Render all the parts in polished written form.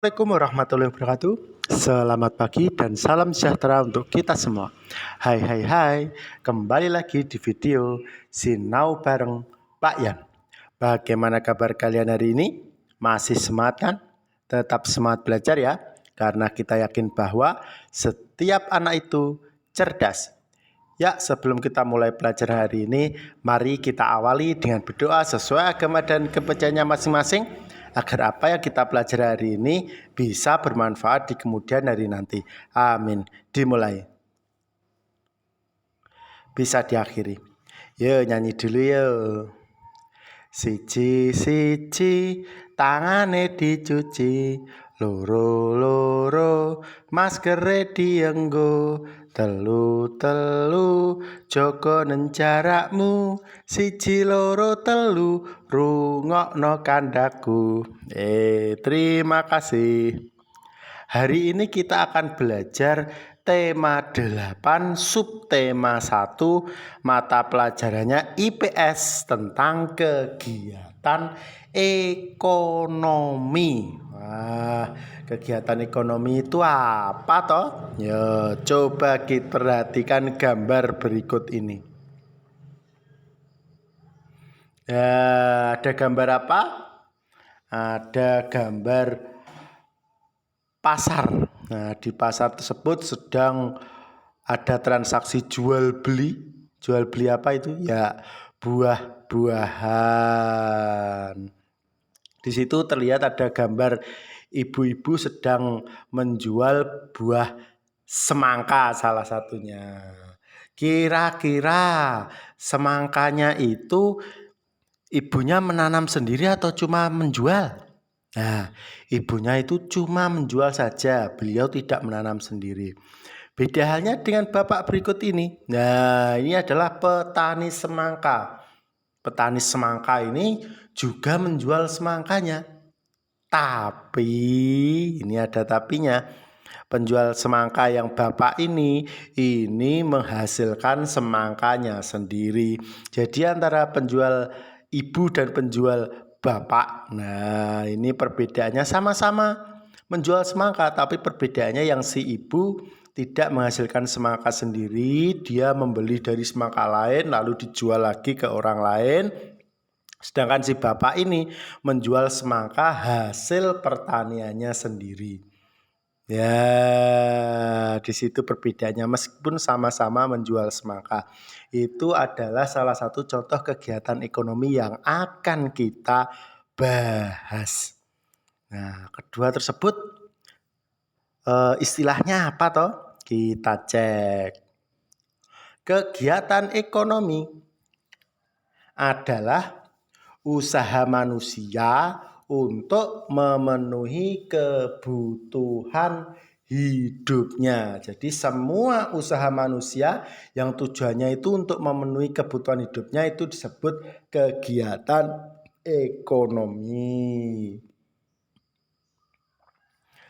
Assalamualaikum warahmatullahi wabarakatuh. Selamat pagi dan salam sejahtera untuk kita semua. Hai, kembali lagi di video Sinau bareng Pak Yan. Bagaimana kabar kalian hari ini? Masih semangat kan? Tetap semangat belajar ya, karena kita yakin bahwa setiap anak itu cerdas. Ya, sebelum kita mulai belajar hari ini, mari kita awali dengan berdoa sesuai agama dan kepercayaannya masing-masing, agar apa yang kita pelajari hari ini bisa bermanfaat di kemudian hari nanti. Amin. Dimulai. Bisa diakhiri. Yuk, nyanyi dulu yuk. Siji tangane dicuci, loro maskere dienggo, telu jaga jarakmu, siji loro telu rungokno kandhaku. Terima kasih. Hari ini kita akan belajar tema 8, subtema 1, mata pelajarannya IPS tentang kegiatan ekonomi. Wah, kegiatan ekonomi itu apa toh? Ya, coba kita perhatikan gambar berikut ini. Ya, ada gambar apa? Ada gambar pasar. Nah, di pasar tersebut sedang ada transaksi jual beli. Jual beli apa itu? Ya, buah-buahan. Di situ terlihat ada gambar ibu-ibu sedang menjual buah semangka salah satunya. Kira-kira semangkanya itu ibunya menanam sendiri atau cuma menjual? Nah, ibunya itu cuma menjual saja, beliau tidak menanam sendiri. Beda halnya dengan bapak berikut ini. Nah, ini adalah petani semangka. Petani semangka ini juga menjual semangkanya. Tapi, ini ada tapinya. Penjual semangka yang bapak ini menghasilkan semangkanya sendiri. Jadi antara penjual ibu dan penjual bapak, nah ini perbedaannya sama-sama menjual semangka, tapi perbedaannya yang si ibu tidak menghasilkan semangka sendiri, dia membeli dari semangka lain lalu dijual lagi ke orang lain. Sedangkan si bapak ini menjual semangka hasil pertaniannya sendiri. Ya, di situ perbedaannya meskipun sama-sama menjual semangka. Itu adalah salah satu contoh kegiatan ekonomi yang akan kita bahas. Nah, kedua tersebut istilahnya apa toh? Kita cek. Kegiatan ekonomi adalah usaha manusia untuk memenuhi kebutuhan hidupnya. Jadi semua usaha manusia yang tujuannya itu untuk memenuhi kebutuhan hidupnya itu disebut kegiatan ekonomi.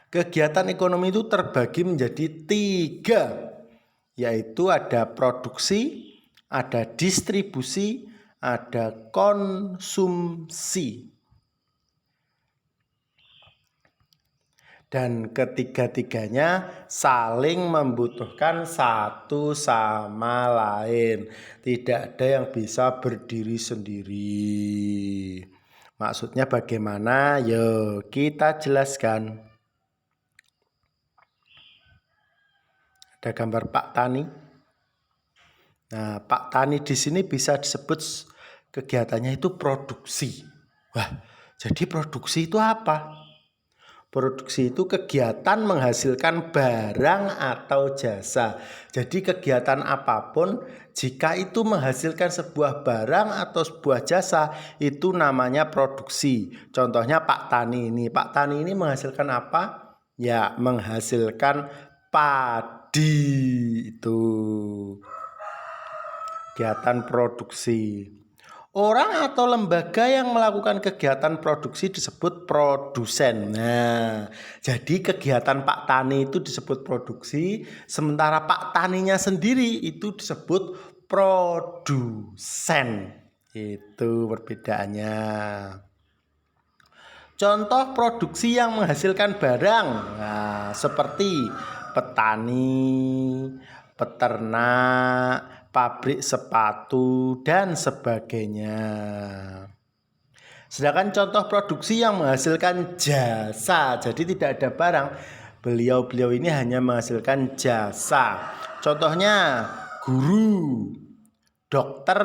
Kegiatan ekonomi itu terbagi menjadi 3, yaitu ada produksi, ada distribusi, ada konsumsi. Dan ketiga-tiganya saling membutuhkan satu sama lain. Tidak ada yang bisa berdiri sendiri. Maksudnya bagaimana? Yuk kita jelaskan. Ada gambar Pak Tani. Nah, Pak Tani di sini bisa disebut kegiatannya itu produksi. Wah, jadi produksi itu apa? Produksi itu kegiatan menghasilkan barang atau jasa. Jadi kegiatan apapun jika itu menghasilkan sebuah barang atau sebuah jasa itu namanya produksi. Contohnya Pak Tani ini. Pak Tani ini menghasilkan apa? Ya, menghasilkan padi itu. Kegiatan produksi. Orang atau lembaga yang melakukan kegiatan produksi disebut produsen. Nah, jadi kegiatan Pak Tani itu disebut produksi, sementara Pak Taninya sendiri itu disebut produsen. Itu perbedaannya. Contoh produksi yang menghasilkan barang, nah, seperti petani, peternak, pabrik sepatu, dan sebagainya. Sedangkan contoh produksi yang menghasilkan jasa, jadi tidak ada barang. Beliau ini hanya menghasilkan jasa. Contohnya guru, dokter,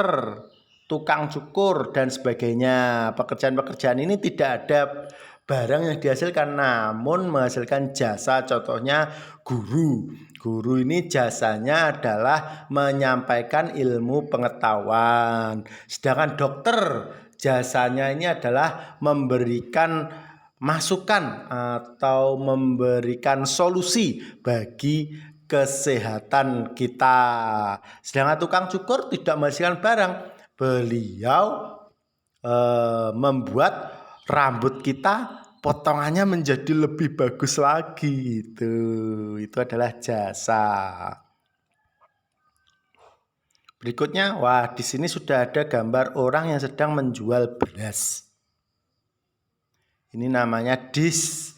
tukang cukur, dan sebagainya. Pekerjaan-pekerjaan ini tidak ada barang yang dihasilkan, namun menghasilkan jasa. Contohnya guru. Guru ini jasanya adalah menyampaikan ilmu pengetahuan. Sedangkan dokter, jasanya ini adalah memberikan masukan atau memberikan solusi bagi kesehatan kita. Sedangkan tukang cukur tidak menghasilkan barang. Beliau membuat rambut kita potongannya menjadi lebih bagus lagi. Itu adalah jasa. Berikutnya, wah, di sini sudah ada gambar orang yang sedang menjual beras. Ini namanya distribusi.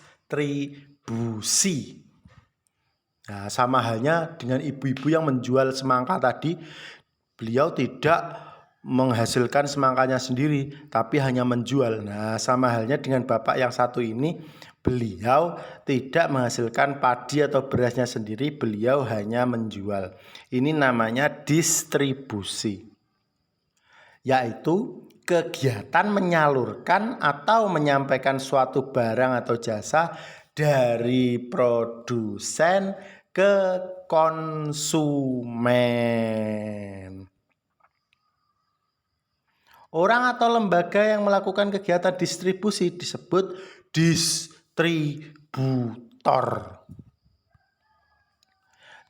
Nah, sama halnya dengan ibu-ibu yang menjual semangka tadi, beliau tidak menghasilkan semangkanya sendiri, tapi hanya menjual. Nah, sama halnya dengan bapak yang satu ini, beliau tidak menghasilkan padi atau berasnya sendiri, beliau hanya menjual. Ini namanya distribusi, yaitu kegiatan menyalurkan atau menyampaikan suatu barang atau jasa dari produsen ke konsumen. Orang atau lembaga yang melakukan kegiatan distribusi disebut distributor.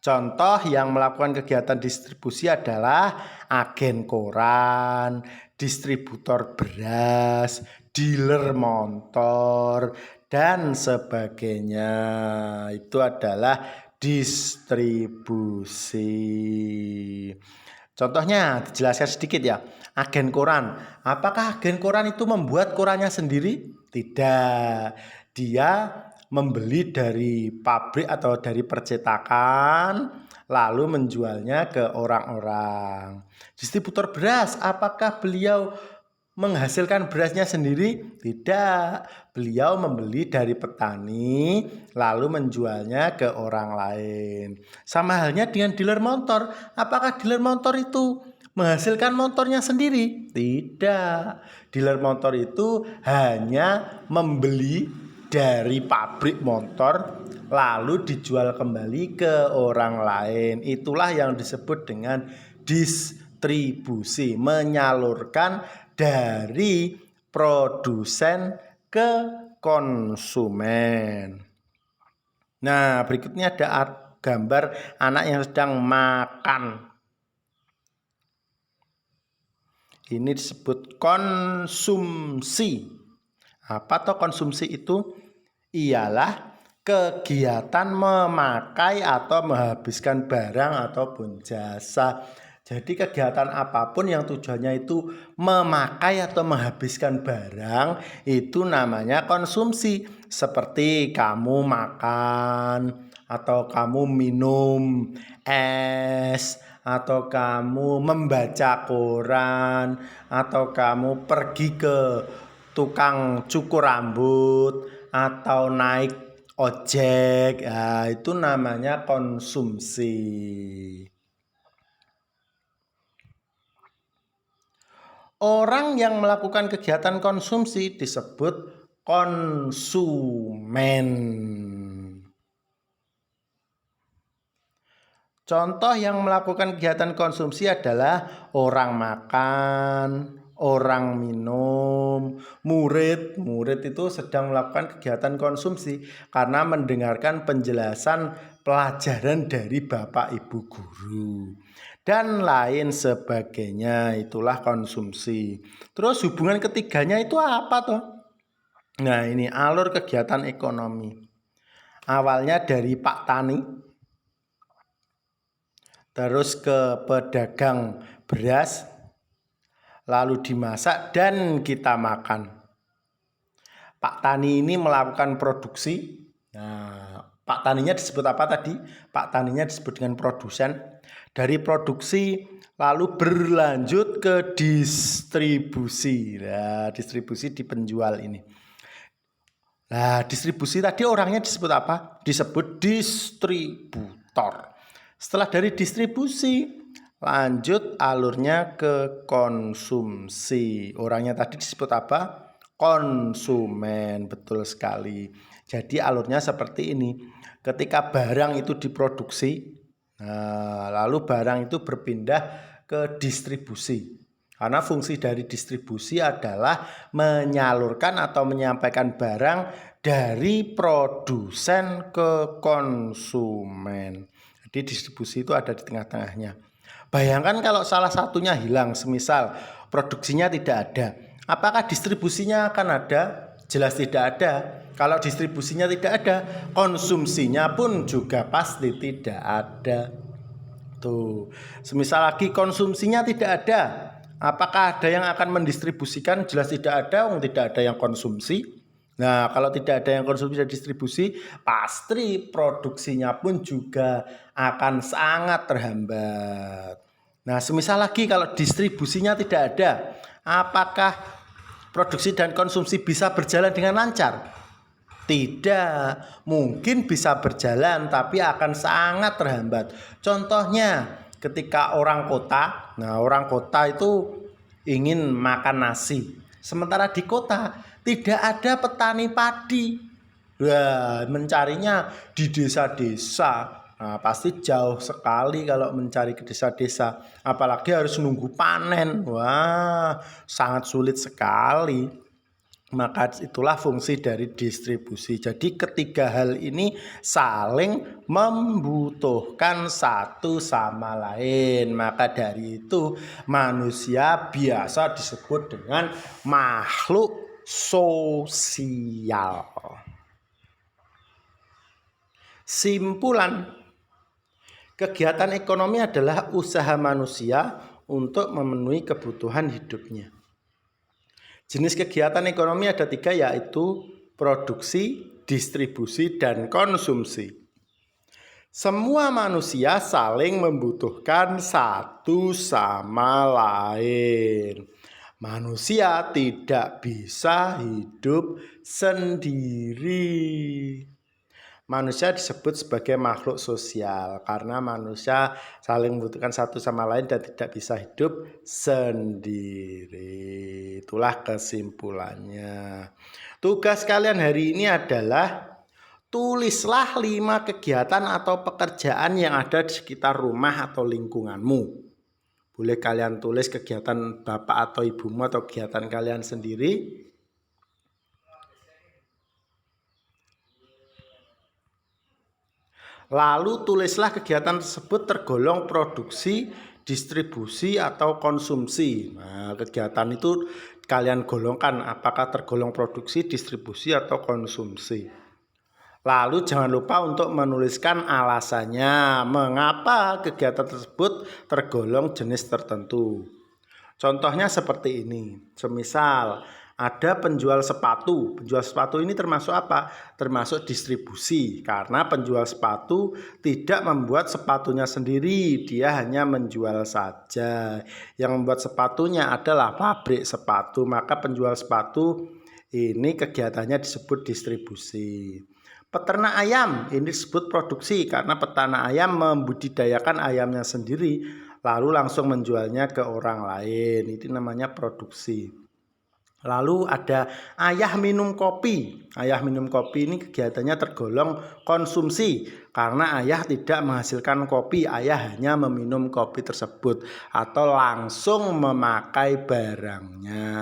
Contoh yang melakukan kegiatan distribusi adalah agen koran, distributor beras, dealer motor, dan sebagainya. Itu adalah distribusi. Contohnya dijelaskan sedikit ya. Agen koran. Apakah agen koran itu membuat korannya sendiri? Tidak. Dia membeli dari pabrik atau dari percetakan lalu menjualnya ke orang-orang. Distributor beras, apakah beliau menghasilkan berasnya sendiri? Tidak. Beliau membeli dari petani lalu menjualnya ke orang lain. Sama halnya dengan dealer motor. Apakah dealer motor itu menghasilkan motornya sendiri? Tidak. Dealer motor itu hanya membeli dari pabrik motor lalu dijual kembali ke orang lain. Itulah yang disebut dengan distribusi, menyalurkan dari produsen ke konsumen. Nah, berikutnya ada gambar anak yang sedang makan. Ini disebut konsumsi. Apa toh konsumsi itu? Ialah kegiatan memakai atau menghabiskan barang ataupun jasa. Jadi kegiatan apapun yang tujuannya itu memakai atau menghabiskan barang, itu namanya konsumsi. Seperti kamu makan, atau kamu minum es, atau kamu membaca koran, atau kamu pergi ke tukang cukur rambut, atau naik ojek. Nah, itu namanya konsumsi. Orang yang melakukan kegiatan konsumsi disebut konsumen. Contoh yang melakukan kegiatan konsumsi adalah orang makan, orang minum, murid. Murid itu sedang melakukan kegiatan konsumsi karena mendengarkan penjelasan pelajaran dari bapak ibu guru dan lain sebagainya. Itulah konsumsi. Terus hubungan ketiganya itu apa toh? Nah, ini alur kegiatan ekonomi. Awalnya dari Pak Tani, terus ke pedagang beras, lalu dimasak dan kita makan. Pak Tani ini melakukan produksi. Nah, Pak Taninya disebut apa tadi? Pak Taninya disebut dengan produsen. Dari produksi lalu berlanjut ke distribusi. Nah, distribusi di penjual ini. Nah, distribusi tadi orangnya disebut apa? Disebut distributor. Setelah dari distribusi, lanjut alurnya ke konsumsi. Orangnya tadi disebut apa? Konsumen. Betul sekali. Jadi alurnya seperti ini. Ketika barang itu diproduksi, lalu barang itu berpindah ke distribusi. Karena fungsi dari distribusi adalah menyalurkan atau menyampaikan barang dari produsen ke konsumen. Jadi distribusi itu ada di tengah-tengahnya. Bayangkan kalau salah satunya hilang, semisal produksinya tidak ada. Apakah distribusinya akan ada? Jelas tidak ada. Kalau distribusinya tidak ada, konsumsinya pun juga pasti tidak ada. Tuh, semisal lagi konsumsinya tidak ada. Apakah ada yang akan mendistribusikan? Jelas tidak ada, tidak ada yang konsumsi. Nah, kalau tidak ada yang konsumsi dan distribusi, pasti produksinya pun juga akan sangat terhambat. Nah, semisal lagi kalau distribusinya tidak ada, apakah produksi dan konsumsi bisa berjalan dengan lancar? Tidak, mungkin bisa berjalan tapi akan sangat terhambat. Contohnya ketika orang kota, orang kota itu ingin makan nasi. Sementara di kota tidak ada petani padi. Wah, mencarinya di desa-desa. Nah, pasti jauh sekali kalau mencari ke desa-desa. Apalagi harus nunggu panen. Wah, sangat sulit sekali. Maka itulah fungsi dari distribusi. Jadi ketiga hal ini saling membutuhkan satu sama lain. Maka dari itu manusia biasa disebut dengan makhluk sosial. Simpulan, kegiatan ekonomi adalah usaha manusia untuk memenuhi kebutuhan hidupnya. Jenis kegiatan ekonomi ada 3, yaitu produksi, distribusi, dan konsumsi. Semua manusia saling membutuhkan satu sama lain. Manusia tidak bisa hidup sendiri. Manusia disebut sebagai makhluk sosial karena manusia saling membutuhkan satu sama lain dan tidak bisa hidup sendiri. Itulah kesimpulannya. Tugas kalian hari ini adalah tulislah 5 kegiatan atau pekerjaan yang ada di sekitar rumah atau lingkunganmu. Boleh kalian tulis kegiatan bapak atau ibumu atau kegiatan kalian sendiri. Lalu tulislah kegiatan tersebut tergolong produksi, distribusi, atau konsumsi. Nah, kegiatan itu kalian golongkan apakah tergolong produksi, distribusi, atau konsumsi. Lalu jangan lupa untuk menuliskan alasannya mengapa kegiatan tersebut tergolong jenis tertentu. Contohnya seperti ini. Semisal ada penjual sepatu. Penjual sepatu ini termasuk apa? Termasuk distribusi. Karena penjual sepatu tidak membuat sepatunya sendiri. Dia hanya menjual saja. Yang membuat sepatunya adalah pabrik sepatu. Maka penjual sepatu ini kegiatannya disebut distribusi. Peternak ayam ini disebut produksi karena peternak ayam membudidayakan ayamnya sendiri lalu langsung menjualnya ke orang lain. Itu namanya produksi. Lalu ada ayah minum kopi. Ayah minum kopi ini kegiatannya tergolong konsumsi karena ayah tidak menghasilkan kopi. Ayah hanya meminum kopi tersebut atau langsung memakai barangnya.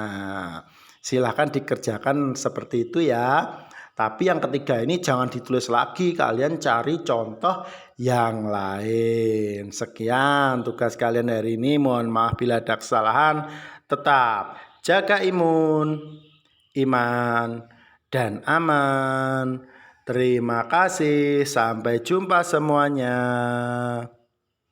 Silahkan dikerjakan seperti itu ya. Tapi yang ketiga ini jangan ditulis lagi, kalian cari contoh yang lain. Sekian tugas kalian hari ini. Mohon maaf bila ada kesalahan. Tetap jaga imun, iman, dan aman. Terima kasih. Sampai jumpa semuanya.